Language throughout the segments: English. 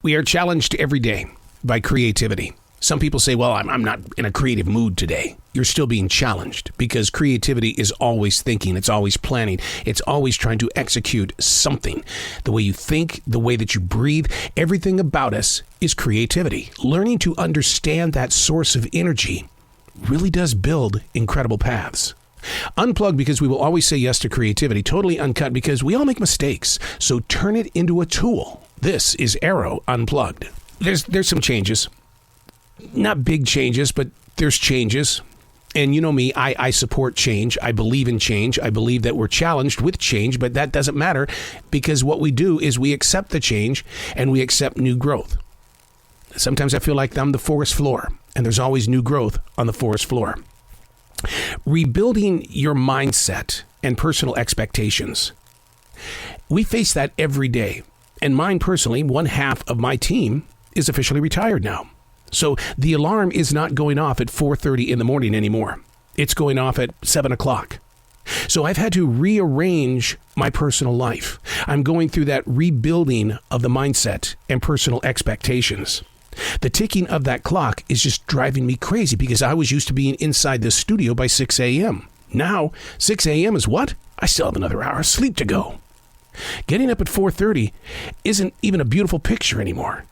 We are challenged every day by creativity. Some people say, well, I'm not in a creative mood today. You're still being challenged because creativity is always thinking. It's always planning. It's always trying to execute something. The way you think, the way that you breathe, everything about us is creativity. Learning to understand that source of energy really does build incredible paths. Unplugged because we will always say yes to creativity. Totally uncut because we all make mistakes. So turn it into a tool. This is Arroe Unplugged. There's some changes. Not big changes, but there's changes. And you know me, I support change. I believe in change. I believe that we're challenged with change, but that doesn't matter because what we do is we accept the change and we accept new growth. Sometimes I feel like I'm the forest floor and there's always new growth on the forest floor. Rebuilding your mindset and personal expectations. We face that every day. And mine personally, one half of my team is officially retired now. So the alarm is not going off at 4:30 in the morning anymore. It's going off at 7 o'clock. So I've had to rearrange my personal life. I'm going through that rebuilding of the mindset and personal expectations. The ticking of that clock is just driving me crazy because I was used to being inside this studio by 6 a.m. Now, 6 a.m. is what? I still have another hour of sleep to go. Getting up at 4:30 isn't even a beautiful picture anymore.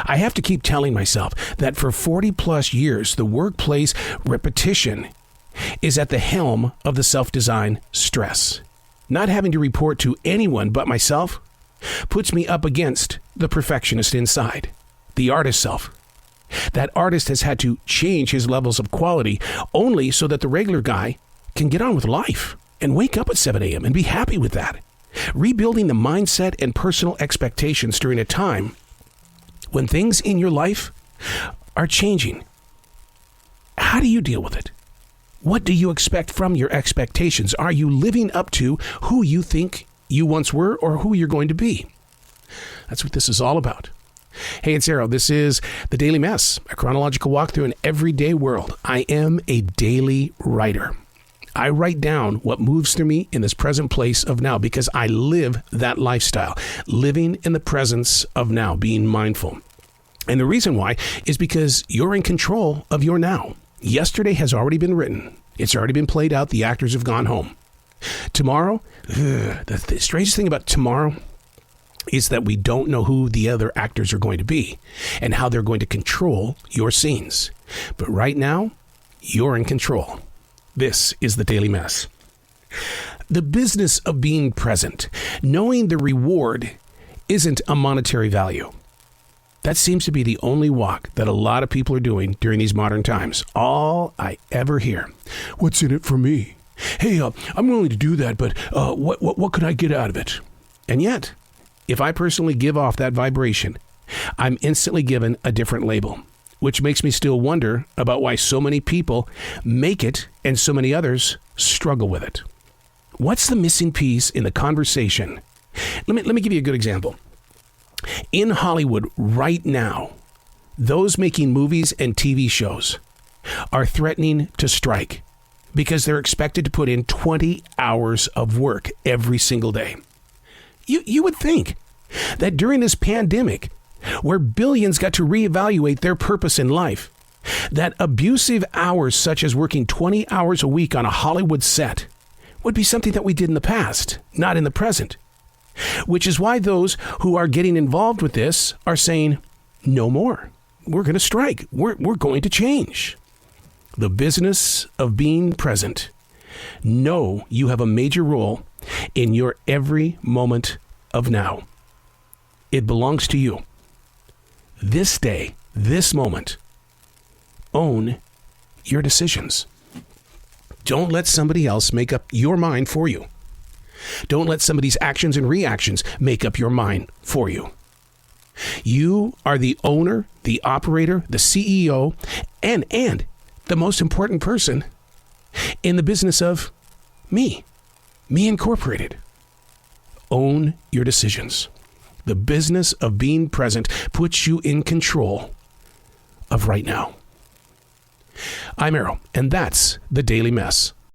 I have to keep telling myself that for 40 plus years, the workplace repetition is at the helm of the self-design stress. Not having to report to anyone but myself puts me up against the perfectionist inside, the artist self. That artist has had to change his levels of quality only so that the regular guy can get on with life and wake up at 7 a.m. and be happy with that. Rebuilding the mindset and personal expectations during a time when things in your life are changing. How do you deal with it? What do you expect from your expectations? Are you living up to who you think you once were or who you're going to be? That's what this is all about. Hey, it's Arroe. This is The Daily Mess, a chronological walk through an everyday world. I am a daily writer. I write down what moves through me in this present place of now because I live that lifestyle, living in the presence of now, being mindful. And the reason why is because you're in control of your now. Yesterday has already been written. It's already been played out. The actors have gone home. Tomorrow, the strangest thing about tomorrow is that we don't know who the other actors are going to be and how they're going to control your scenes. But right now, you're in control. This is The Daily Mess. The business of being present, knowing the reward isn't a monetary value. That seems to be the only walk that a lot of people are doing during these modern times. All I ever hear, what's in it for me? Hey, I'm willing to do that, but what could I get out of it? And yet, if I personally give off that vibration, I'm instantly given a different label, which makes me still wonder about why so many people make it and so many others struggle with it. What's the missing piece in the conversation? Let me give you a good example. In Hollywood right now, those making movies and TV shows are threatening to strike because they're expected to put in 20 hours of work every single day. You would think that during this pandemic, where billions got to reevaluate their purpose in life, that abusive hours such as working 20 hours a week on a Hollywood set would be something that we did in the past, not in the present. Which is why those who are getting involved with this are saying, no more. We're going to strike. We're going to change. The business of being present. Know you have a major role in your every moment of now. It belongs to you. This day, this moment, own your decisions. Don't let somebody else make up your mind for you. Don't let somebody's actions and reactions make up your mind for you. You are the owner, the operator, the CEO, and the most important person in the business of me Incorporated. Own your decisions. The business of being present puts you in control of right now. I'm Arroe, and that's The Daily Mess.